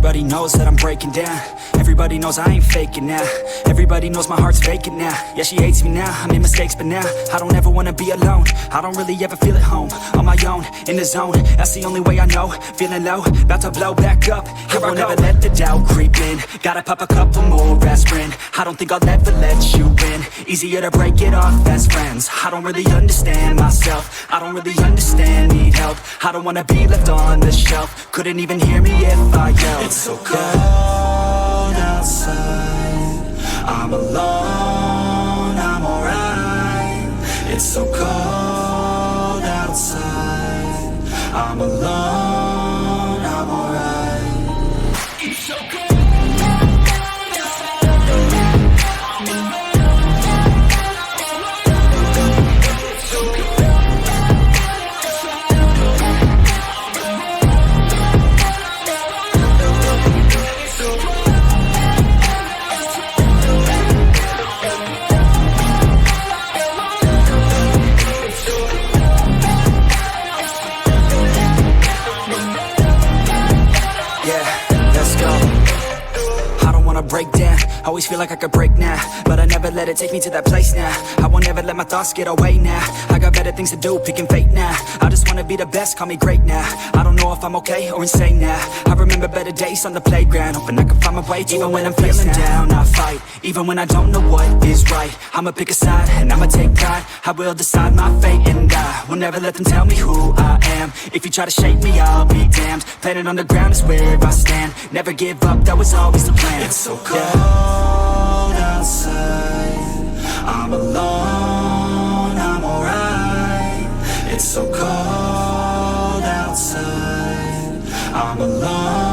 Everybody knows that I'm breaking down. Everybody knows I ain't faking now. Everybody knows my heart's vacant now. Yeah, she hates me now, I made mistakes but now I don't ever wanna be alone. I don't really ever feel at home. On my own, in the zone, that's the only way I know. Feeling low, about to blow back up. Here I won't ever let the doubt creep in. Gotta pop a couple more aspirin. I don't think I'll ever let you in. Easier to break it off best friends. I don't really understand myself. I don't really understand, need help. I don't wanna be left on the shelf. Couldn't even hear me if I yelled. It's so cold outside, I'm alone, I'm alright. It's so cold outside, I'm alone, I'm alright. It's so cold. Break down, always feel like I could break now, but I never let it take me to that place now. I won't ever let my thoughts get away now. I got better things to do, picking fate now. I just wanna be the best, call me great now. I don't know if I'm okay or insane now. I remember better days on the playground, hoping I can find my way. Even when I'm feeling down, I fight. Even when I don't know what is right, I'ma pick a side and I'ma take pride. I will decide my fate and I will never let them tell me who I am. If you try to shake me, I'll be damned. Planet on the ground is where I stand. Never give up, that was always the plan. It's so cold outside, I'm alone, I'm alright. It's so cold outside, I'm alone.